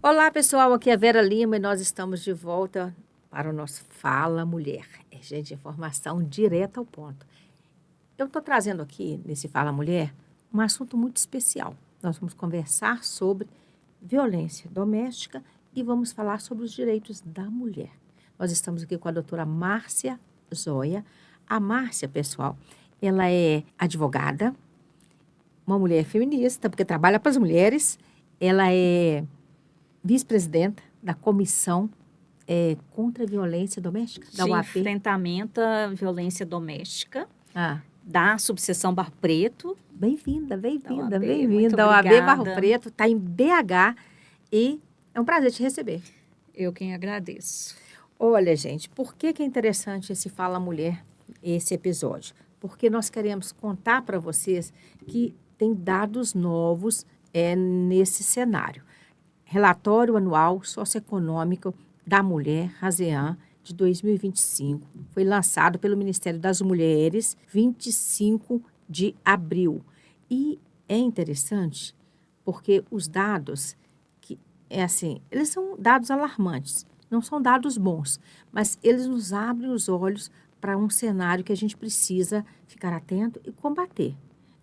Olá, pessoal, aqui é a Vera Lima e nós estamos de volta para o nosso Fala Mulher. É, gente, informação direta ao ponto. Eu estou trazendo aqui, nesse Fala Mulher, um assunto muito especial. Nós vamos conversar sobre violência doméstica e vamos falar sobre os direitos da mulher. Nós estamos aqui com a doutora Márcia Zoia. A Márcia, pessoal, ela é advogada, uma mulher feminista, porque trabalha para as mulheres. Ela é vice-presidenta da Comissão contra a Violência Doméstica, da de UAP. enfrentamento à violência doméstica, Ah, da subseção Barro Preto. bem-vinda, Da bem-vinda, OAB, bem-vinda. muito A OAB Barro obrigada. Preto está em BH e é um prazer te receber. Eu quem agradeço. Olha, gente, por que é interessante esse Fala Mulher, esse episódio? Porque nós queremos contar para vocês que tem dados novos nesse cenário. Relatório Anual Socioeconômico da Mulher, RASEAN, de 2025, foi lançado pelo Ministério das Mulheres, 25 de abril. E é interessante porque os dados, eles são dados alarmantes, não são dados bons, mas eles nos abrem os olhos para um cenário que a gente precisa ficar atento e combater.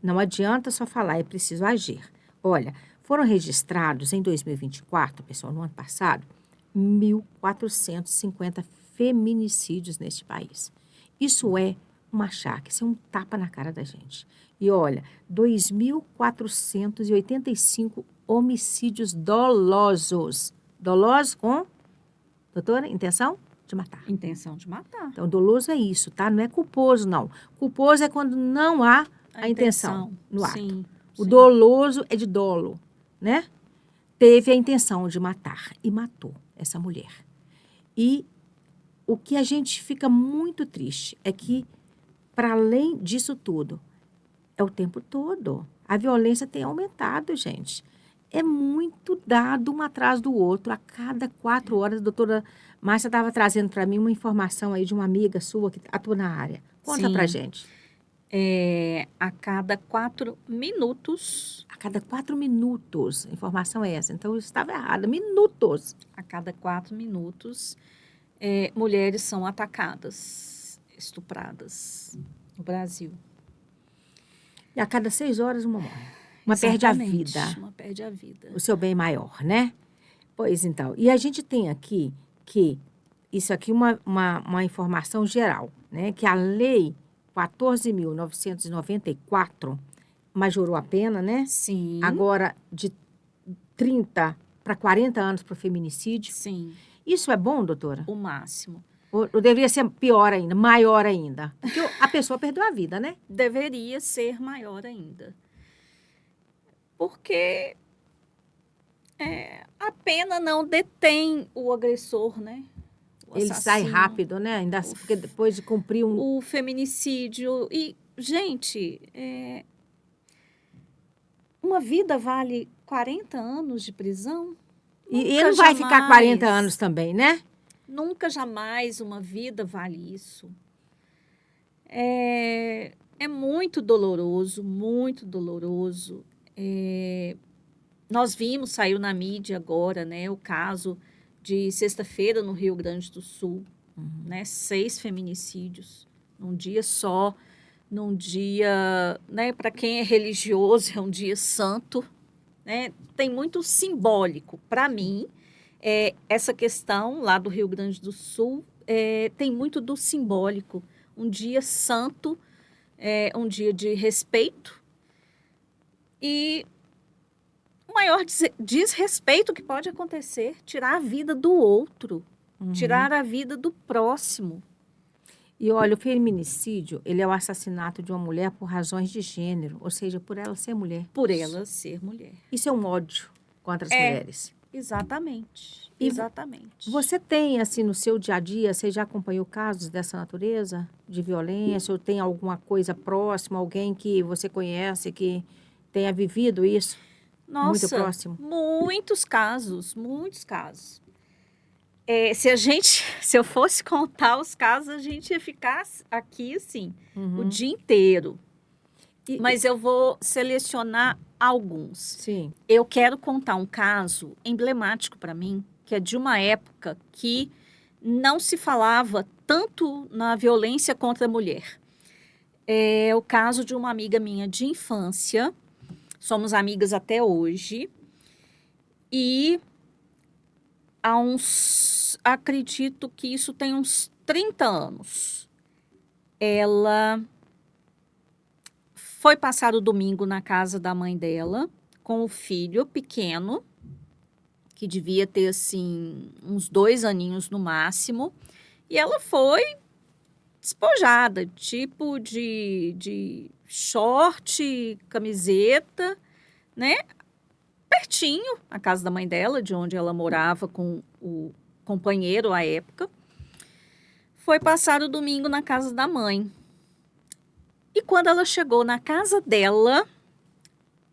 Não adianta só falar, é preciso agir. Olha, foram registrados em 2024, pessoal, no ano passado, 1.450 feminicídios neste país. Isso é um machaque, isso é um tapa na cara da gente. E olha, 2.485 homicídios dolosos. Dolosos com, doutora, intenção de matar. Intenção de matar. Então, doloso é isso, tá? Não é culposo, não. Culposo é quando não há a intenção no ato. Sim, O sim. doloso é de dolo, né? Teve a intenção de matar e matou essa mulher. E o que a gente fica muito triste é que, para além disso tudo, é o tempo todo. A violência tem aumentado, gente. É muito dado um atrás do outro. A cada 4 horas, a doutora Márcia estava trazendo para mim uma informação aí de uma amiga sua que atua na área. Conta Sim. pra gente. A cada 4 minutos, A cada 4 minutos, a informação é essa. Então, eu estava errada. Minutos. a cada 4 minutos, mulheres são atacadas, estupradas no Brasil. E a cada 6 horas, uma morre. Uma perde a Exatamente, vida. Uma perde a vida. O seu bem maior, né? Pois então. E a gente tem aqui que, isso aqui é uma informação geral, né? Que a lei 14.994 majorou a pena, né? Sim. Agora, de 30 para 40 anos para o feminicídio. Sim, Isso é bom, doutora? o máximo. Ou deveria ser pior ainda, maior ainda? Porque a pessoa perdeu a vida, né? Deveria ser maior ainda. Porque a pena não detém o agressor, né? O Ele sai assassino. rápido, né? Ainda porque depois de cumprir um... O feminicídio. E, gente, uma vida vale 40 anos de prisão? E Nunca, ele não vai ficar jamais. 40 anos também, né? Nunca, jamais uma vida vale isso. É muito doloroso, muito doloroso. Nós vimos, saiu na mídia agora, né, o caso de sexta-feira no Rio Grande do Sul, né, 6 feminicídios num dia só, num dia, né, para quem é religioso, é um dia santo, né, tem muito simbólico. Para mim, essa questão lá do Rio Grande do Sul tem muito do simbólico. Um dia santo, um dia de respeito e o maior desrespeito que pode acontecer, tirar a vida do outro, tirar a vida do próximo. E olha, o feminicídio, ele é o assassinato de uma mulher por razões de gênero, ou seja, por ela ser mulher. Por ela ser mulher. Isso é um ódio contra as mulheres. Exatamente, E exatamente. Você tem, assim, no seu dia a dia, você já acompanhou casos dessa natureza, de violência, ou tem alguma coisa próxima, alguém que você conhece, que tenha vivido isso? Nossa, muito próximo? Muitos casos, muitos casos. Se eu fosse contar os casos, a gente ia ficar aqui, assim, o dia inteiro. Mas eu vou selecionar alguns. Sim. Eu quero contar um caso emblemático para mim, que é de uma época que não se falava tanto na violência contra a mulher. É o caso de uma amiga minha de infância, somos amigas até hoje, e acredito que isso tem uns 30 anos. Ela foi passar o domingo na casa da mãe dela, com o filho pequeno, que devia ter, assim, uns 2 aninhos no máximo, e ela foi despojada, tipo de short, camiseta, né? Pertinho, a casa da mãe dela, de onde ela morava com o companheiro à época. Foi passar o domingo na casa da mãe. E quando ela chegou na casa dela,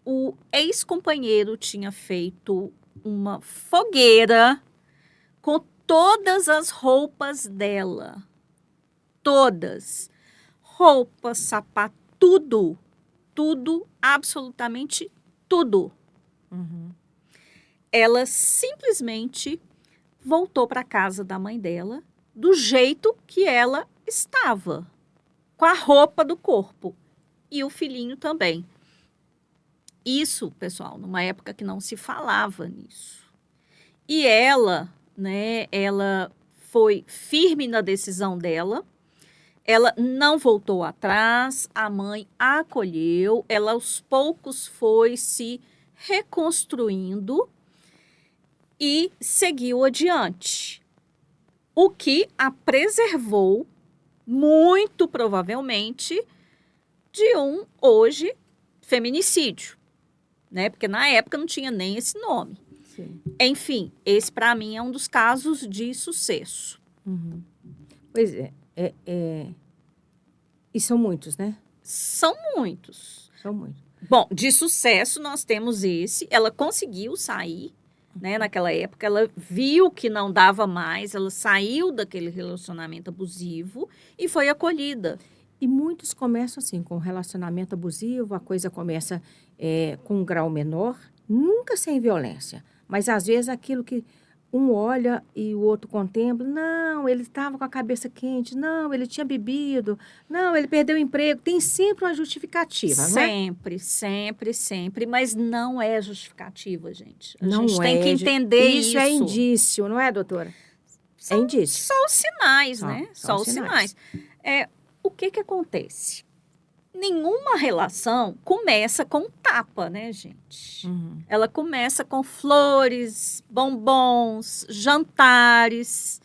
o ex-companheiro tinha feito uma fogueira com todas as roupas dela. Todas. Roupa, sapato, tudo. Tudo, absolutamente tudo. Uhum. Ela simplesmente voltou para a casa da mãe dela do jeito que ela estava, com a roupa do corpo. E o filhinho também. Isso, pessoal, numa época que não se falava nisso. E ela, né, ela foi firme na decisão dela. Ela não voltou atrás, a mãe a acolheu, ela aos poucos foi se reconstruindo e seguiu adiante. O que a preservou, muito provavelmente, de um, hoje, feminicídio, né? Porque na época não tinha nem esse nome. Sim. Enfim, esse para mim é um dos casos de sucesso. Uhum. Pois é. E são muitos, né? São muitos. São muitos. Bom, de sucesso nós temos esse. Ela conseguiu sair, né? Naquela época, ela viu que não dava mais, ela saiu daquele relacionamento abusivo e foi acolhida. E muitos começam assim, com relacionamento abusivo, a coisa começa com um grau menor, nunca sem violência. Mas, às vezes, aquilo que um olha e o outro contempla, não, ele estava com a cabeça quente, não, ele tinha bebido, não, ele perdeu o emprego. Tem sempre uma justificativa, não é? Sempre, sempre, sempre. Mas não é justificativa, gente. A Não gente tem que é. entender isso. Isso é indício, não é, doutora? É indício. Só os sinais, né? Só Só os os sinais. O que acontece? Nenhuma relação começa com tapa, né, gente? Uhum. Ela começa com flores, bombons, jantares.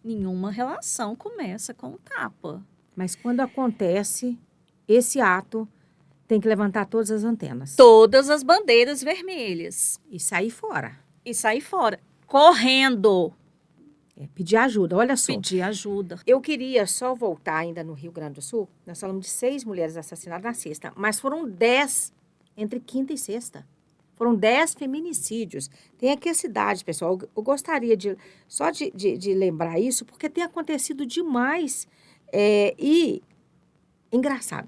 Nenhuma relação começa com tapa. Mas quando acontece esse ato, tem que levantar todas as antenas. Todas as bandeiras vermelhas. E sair fora. E sair fora. Correndo. Pedir ajuda, olha só. Pedir ajuda. Eu queria só voltar ainda no Rio Grande do Sul. Nós falamos de 6 mulheres assassinadas na sexta, mas foram 10 entre quinta e sexta. Foram 10 feminicídios. Tem aqui a cidade, pessoal. Eu gostaria só de lembrar isso, porque tem acontecido demais. E, engraçado,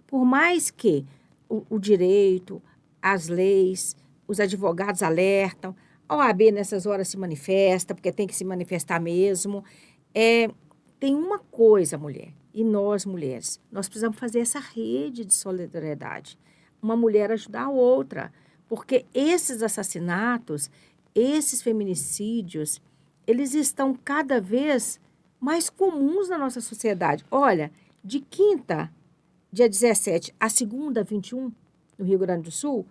por mais que o direito, as leis, os advogados alertam, a OAB nessas horas se manifesta, porque tem que se manifestar mesmo. Tem uma coisa, mulher, e nós, mulheres, nós precisamos fazer essa rede de solidariedade. Uma mulher ajudar a outra. Porque esses assassinatos, esses feminicídios, eles estão cada vez mais comuns na nossa sociedade. Olha, de quinta, dia 17, a segunda, 21, no Rio Grande do Sul,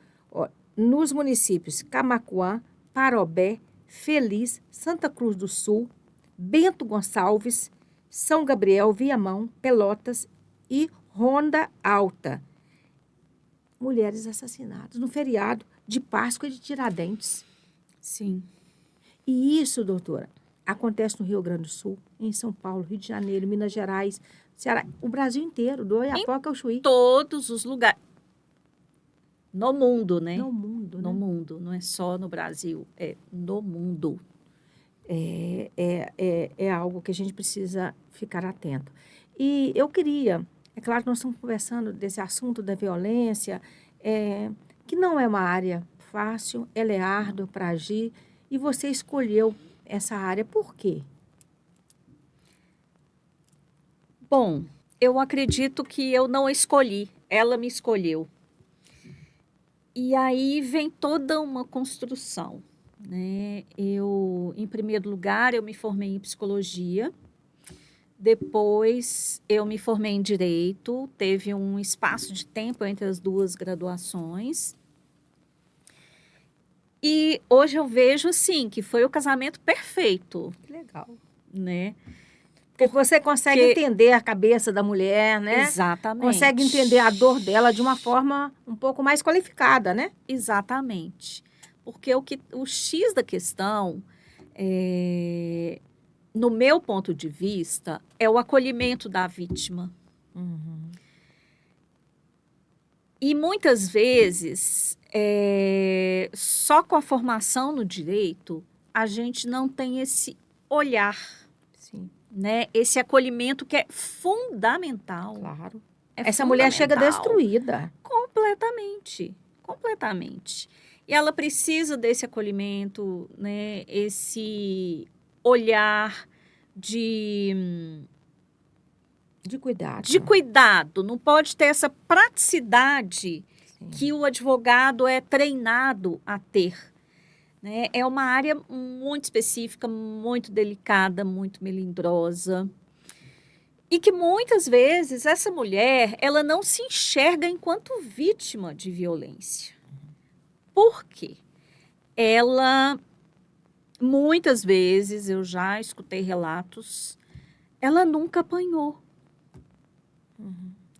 nos municípios Camaquã, Parobé, Feliz, Santa Cruz do Sul, Bento Gonçalves, São Gabriel, Viamão, Pelotas e Ronda Alta. Mulheres assassinadas no feriado de Páscoa e de Tiradentes. Sim. E isso, doutora, acontece no Rio Grande do Sul, em São Paulo, Rio de Janeiro, Minas Gerais, Ceará, o Brasil inteiro, do Oiapoque ao Chuí. Todos os lugares. No mundo, né? No mundo, No né? mundo, não é só no Brasil, é no mundo. É algo que a gente precisa ficar atento. E eu queria, é claro que nós estamos conversando desse assunto da violência, que não é uma área fácil, ela é árdua para agir, e você escolheu essa área. Por quê? Bom, eu acredito que eu não escolhi, ela me escolheu. E aí vem toda uma construção, né? Em primeiro lugar, eu me formei em psicologia. Depois, eu me formei em direito. Teve um espaço de tempo entre as duas graduações. E hoje eu vejo, assim, que foi o casamento perfeito, Que legal. né? Porque você consegue entender a cabeça da mulher, né? Exatamente. Consegue entender a dor dela de uma forma um pouco mais qualificada, né? Exatamente. Porque o X da questão, no meu ponto de vista, é o acolhimento da vítima. E muitas vezes, só com a formação no direito, a gente não tem esse olhar, Sim, né? Esse acolhimento que é fundamental. claro. É Essa mulher chega fundamental. destruída. Completamente, completamente. E ela precisa desse acolhimento, né? Esse olhar de cuidado. de cuidado. Não pode ter essa praticidade Sim. que o advogado é treinado a ter, né? É uma área muito específica, muito delicada, muito melindrosa. E que muitas vezes essa mulher, ela não se enxerga enquanto vítima de violência. Por quê? Ela, muitas vezes, eu já escutei relatos, ela nunca apanhou.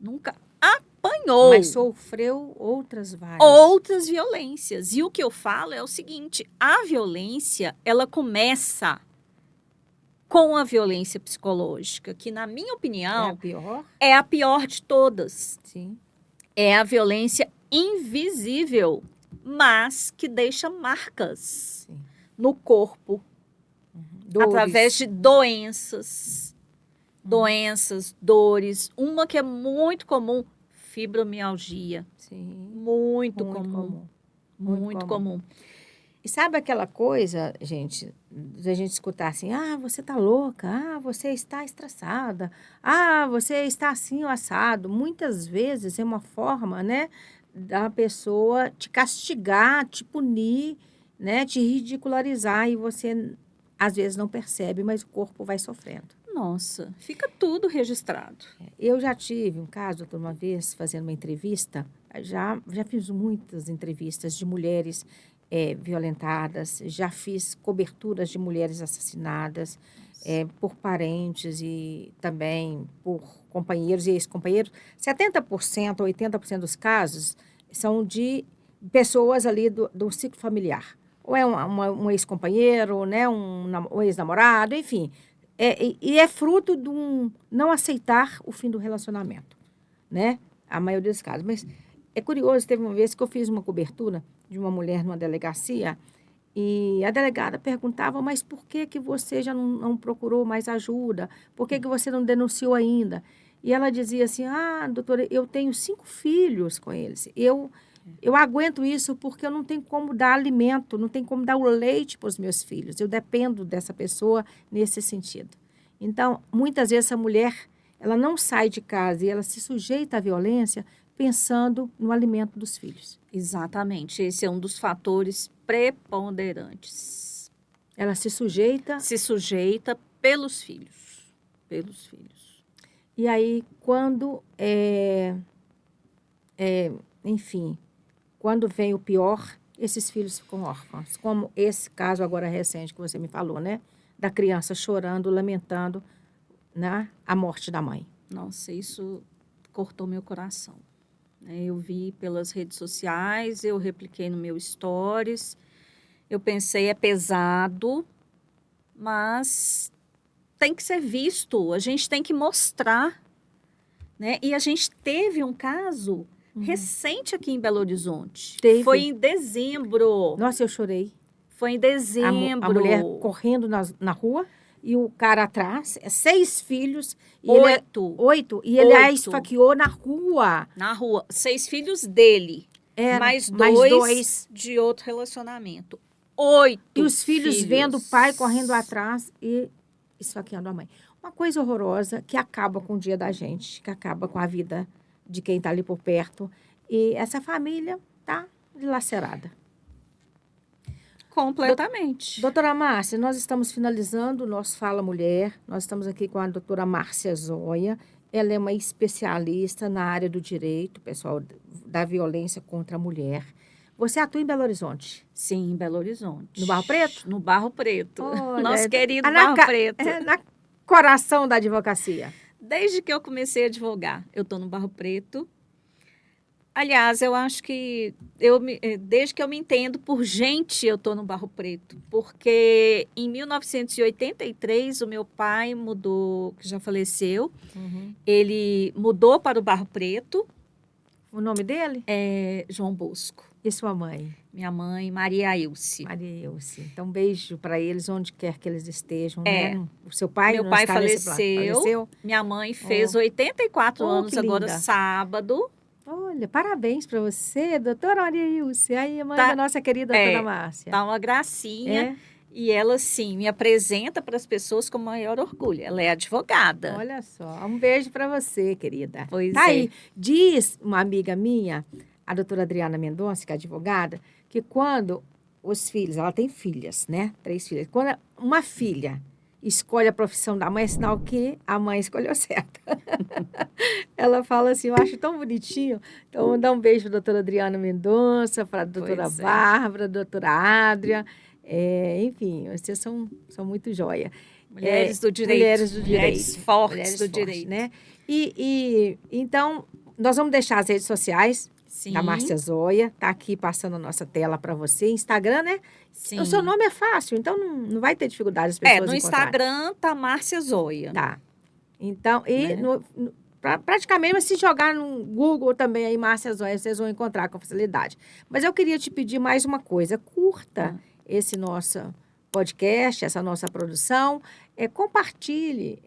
Nunca apanhou. Mas sofreu outras várias. Outras violências. E o que eu falo é o seguinte, a violência, ela começa com a violência psicológica, que na minha É opinião, a pior? é a pior de todas. Sim. É a violência invisível, mas que deixa marcas Sim. no corpo, Dores. através de doenças, dores. Uma que é muito comum, fibromialgia. Sim. Muito comum. Muito Muito comum. comum. E sabe aquela coisa, gente, da gente escutar assim, você tá louca, você está estressada, você está assim ou assado. Muitas vezes é uma forma, né, da pessoa te castigar, te punir, né, te ridicularizar, e você às vezes não percebe, mas o corpo vai sofrendo. Nossa, fica tudo registrado. Eu já tive um caso, doutor, uma vez, fazendo uma entrevista, já fiz muitas entrevistas de mulheres violentadas, já fiz coberturas de mulheres assassinadas por parentes e também por companheiros e ex-companheiros. 70% a 80% dos casos são de pessoas ali do ciclo familiar. Ou é um ex-companheiro, né, um ex-namorado, enfim. E é fruto de um não aceitar o fim do relacionamento, né? A maioria dos casos. Mas é curioso, teve uma vez que eu fiz uma cobertura de uma mulher numa delegacia e a delegada perguntava, mas por que você já não procurou mais ajuda? Por que você não denunciou ainda? E ela dizia assim, doutora, eu tenho 5 filhos com eles. Eu aguento isso porque eu não tenho como dar alimento, não tenho como dar o leite para os meus filhos. Eu dependo dessa pessoa nesse sentido. Então, muitas vezes essa mulher, ela não sai de casa e ela se sujeita à violência pensando no alimento dos filhos. Exatamente, esse é um dos fatores preponderantes. Ela se sujeita... Se sujeita pelos filhos. Pelos filhos. E aí, quando, enfim, quando vem o pior, esses filhos ficam órfãos. Como esse caso agora recente que você me falou, né? Da criança chorando, lamentando, né, a morte da mãe. Nossa, isso cortou meu coração. Eu vi pelas redes sociais, eu repliquei no meu stories. Eu pensei, é pesado, mas tem que ser visto. A gente tem que mostrar, né? E a gente teve um caso recente aqui em Belo Horizonte. Teve. Foi em dezembro. Nossa, eu chorei. Foi em dezembro. A mulher correndo na rua e o cara atrás, 6 filhos. E 8. Ele a esfaqueou na rua. Na rua. 6 filhos dele. Era mais mais 2. de outro relacionamento. 8 E os filhos vendo o pai correndo atrás e esfaqueando a mãe. Uma coisa horrorosa que acaba com o dia da gente, que acaba com a vida de quem está ali por perto. E essa família tá dilacerada. Completamente. Doutora Márcia, nós estamos finalizando o nosso Fala Mulher. Nós estamos aqui com a doutora Márcia Zoia. Ela é uma especialista na área do direito, pessoal, da violência contra a mulher. Você atua em Belo Horizonte? Sim, em Belo Horizonte. No Barro Preto? No Barro Preto. Olha, Nosso querido na Barro ca- Preto. na coração da advocacia. Desde que eu comecei a advogar, eu estou no Barro Preto. Aliás, eu acho que desde que eu me entendo por gente, eu estou no Barro Preto. Porque em 1983, o meu pai mudou, que já faleceu, ele mudou para o Barro Preto, O nome dele? João Bosco. E sua mãe? Minha mãe, Maria Ilse. Maria Ilse. Então, beijo para eles, onde quer que eles estejam. É. Né? O seu pai Meu não pai está nesse plano. faleceu. Minha mãe fez 84 anos que agora, linda. sábado. Olha, parabéns para você, doutora Maria Ilse. Aí, a mãe Tá. da nossa querida doutora Márcia. Tá uma gracinha. É? E ela, sim, me apresenta para as pessoas com o maior orgulho. Ela é advogada. Olha só, um beijo para você, querida. Pois Tá é. aí. Diz uma amiga minha, a doutora Adriana Mendonça, que é advogada, que quando os filhos, ela tem filhas, né? 3 filhas. Quando uma filha escolhe a profissão da mãe, é sinal que a mãe escolheu certo. Ela fala assim, eu acho tão bonitinho. Então, vou dar um beijo para a doutora Adriana Mendonça, para a doutora Pois é. Bárbara, doutora Adria. Enfim, vocês são muito joia. Mulheres do direito. Mulheres do Mulheres direito. fortes Mulheres do fortes, direito. né? Então, nós vamos deixar as redes sociais Sim. da Márcia Zoia. Tá aqui passando a nossa tela para você. Instagram, né? Sim. O seu nome é fácil, então não vai ter dificuldade as pessoas no encontrarem. Instagram tá Márcia Zoia. Tá. Então, e Né? praticamente, se jogar no Google também aí, Márcia Zoia, vocês vão encontrar com facilidade. Mas eu queria te pedir mais uma coisa. Curta esse nosso podcast, essa nossa produção. Compartilhe,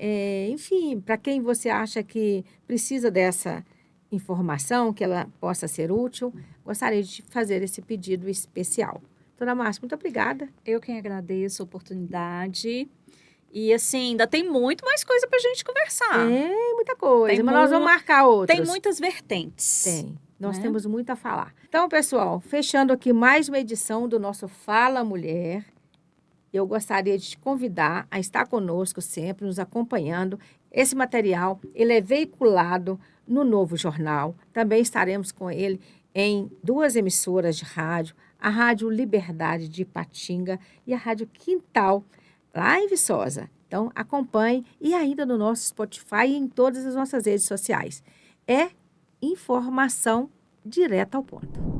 enfim, para quem você acha que precisa dessa informação, que ela possa ser útil, gostaria de fazer esse pedido especial. Dona Márcia, muito obrigada. Eu quem agradeço a oportunidade. E, assim, ainda tem muito mais coisa pra gente conversar. Tem muita coisa, Tem mas nós vamos marcar outros. Tem muitas vertentes. Tem. Nós né? temos muito a falar. Então, pessoal, fechando aqui mais uma edição do nosso Fala Mulher, eu gostaria de te convidar a estar conosco sempre, nos acompanhando. Esse material, ele é veiculado no Novo Jornal. Também estaremos com ele em 2 emissoras de rádio, a Rádio Liberdade de Ipatinga e a Rádio Quintal, lá em Viçosa. Então, acompanhe e ainda no nosso Spotify e em todas as nossas redes sociais. É informação direta ao ponto.